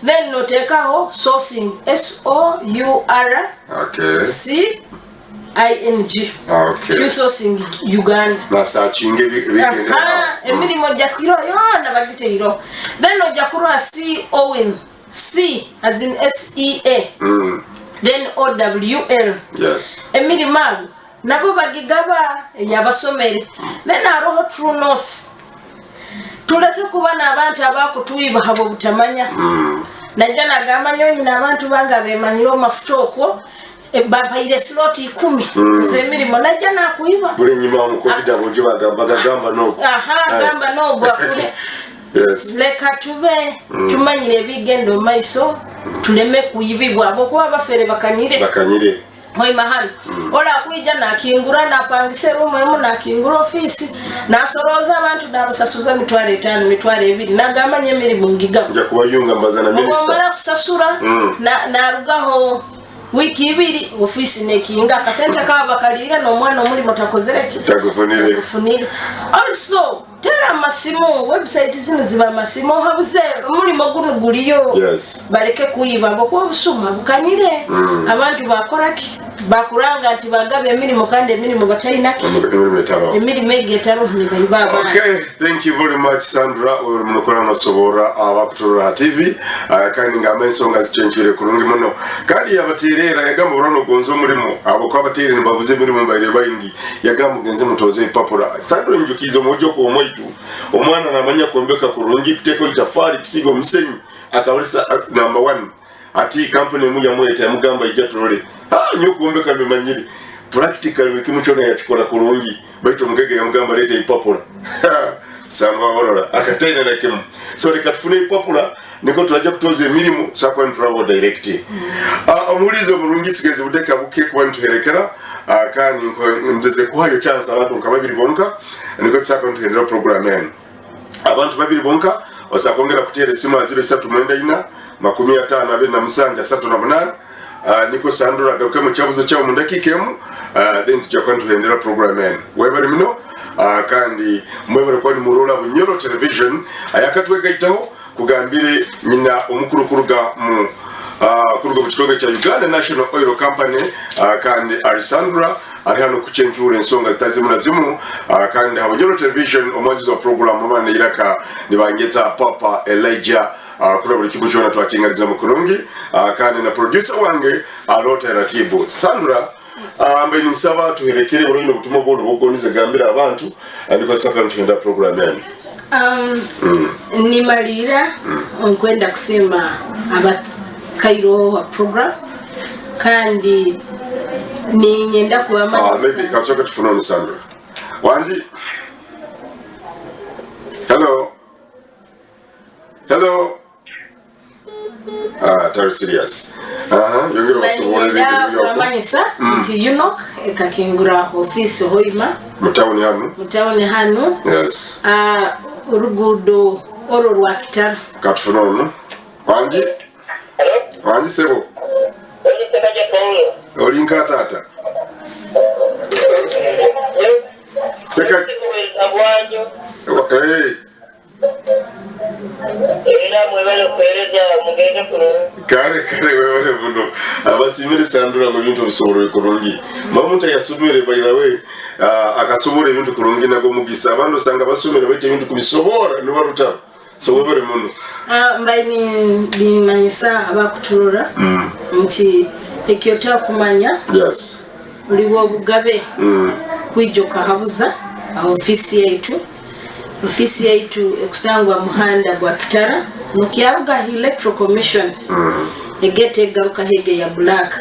then notekaho sourcing SOURCING Q sourcing Uganda na searching bigende emirimu jakiro yona bagiteiro then ojakurwa C as in SEA then OWL yes emirimu nabo bagigaba yabasomere then aroho True North tuleke kuba nabantu abakutuiba habo butamanya najja nagamba nyonyi nabantu banga bemanyiro mafuta okwo bapaire slot 10 zemirimu najja nakuiba buli nyima mu covid aboje bagamba no gamba no gwakule yes leka tube tumanyire bigendo maiso tuleme kuyibibwa abo kuba bafere bakanyire Hoi mahali ola kuija na kingura na pangise rumu na kingura ofisi na soroza abantu nabasasuza mitware 5 mitware 2 nagamba nyemirimu ngiga nja kubayunga mbazana minister omala kusasura na rugaho wiki 2 ofisi nekinga kasenta ka bakalira no mwana omuli mutakozereki tagufunire also tera masimu website zino ziba masimu habuze muri magunu guliyo yes baleke kuyiba bako busuma bukanire abantu bakoraki bakuranga ati bagabe emirimu kandi emirimu batayinaki emirimu egetaro ni bayibaba. Okay, thank you very much Sandra urumukora masobora abakutura TV kandi ngamenso zichenjure kurungi muno kandi yabatirera yagamba urano gonzo murimo abo kwabatirira nibavuze emirimu mbayire bayingi yagamba genze mutoze ipapura Sandra injukizo mojo ko moitu omwana namanya kuombeka kurungi piteko itafari psigo msenyi akawalisa number 1 ati company muya mwete yamugamba ijaturole nyo kuombeka bimanyiri practically kimuchona yachikola kurungi baito mugege yamugamba leta ipapula sanga worola akataina na kimu so likatufune ipapula niko tulaja kutoza emirimu sakwa travel direct omulizo mulungi tsigeze budeka buke kwa ntuherekera kandi ndeze kwayo chance abantu nkababiri bonka niko tsakwa ntuhendera program en abantu babiri bonka osakongera kutere simu 03 54 niko Sandra garuka mu cyabuzo cyawo mu ndakikemu then tujya ntuhendera program en webari mino kandi mwebare kwa ni murola Bunyoro television ayakatwegayitaho kugambire nyina omukuru kuruga mu kuruga mu kitonga cya Uganda National Oil Company kandi Alessandra ari hano kuchenjura ensonga zitazimu nazimu kandi Bunyoro television omwanjizo program mwana iraka nibangeta Papa Elijah kula buli kibuchona twachingaliza mukurungi kandi na producer wange alota ratibu Sandra ambe nisaba tuherekere burino butuma bwo bogonize gambira abantu andiko saka ntenda program yani ni malira onkwenda kusema aba Cairo wa program kandi ni nyenda kuamanya maybe kasoka tufunoni Sandra wanji hello tari serious yongera basubora ibintu bamanyisa nti UNOC ekakingura office hoima mutawuni hanu yes urugudo oro rwa kitara katufunono wanji sebo olinka tata seka kare wewe buno abasimire Sandra mu bintu bisoboro kurungi mamunta yasubire by the way akasubure bintu kurungi nago mugisa abantu sanga basubire bete bintu kubisobora no baruta so wewe muno mbaini bimanyisa abakuturura nti ekyota kumanya yes uliwo bugabe kwijoka habuza ofisi yaitu ekusangwa muhanda gwa kitara mukiaruga electoral commission egete garuka hege ya black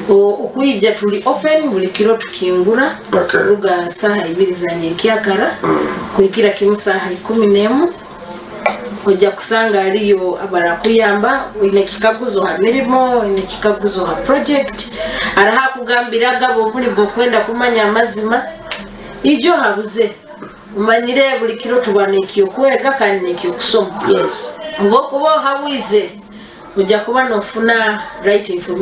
okuija tuli open buli kiro tukingura ruga saha 2 za nyekyakara kuikira kimusaha 11 kujja kusanga aliyo abarakuyamba ine kikaguzo ha mirimo ine kikaguzo ha project araha kugambira gabo buli bokwenda kumanya amazima ijo habuze umanyire buli kiro tubane kiyo kwega kandi nekiyo kusoma yes ngokubo habuize ujja kuba nofuna right information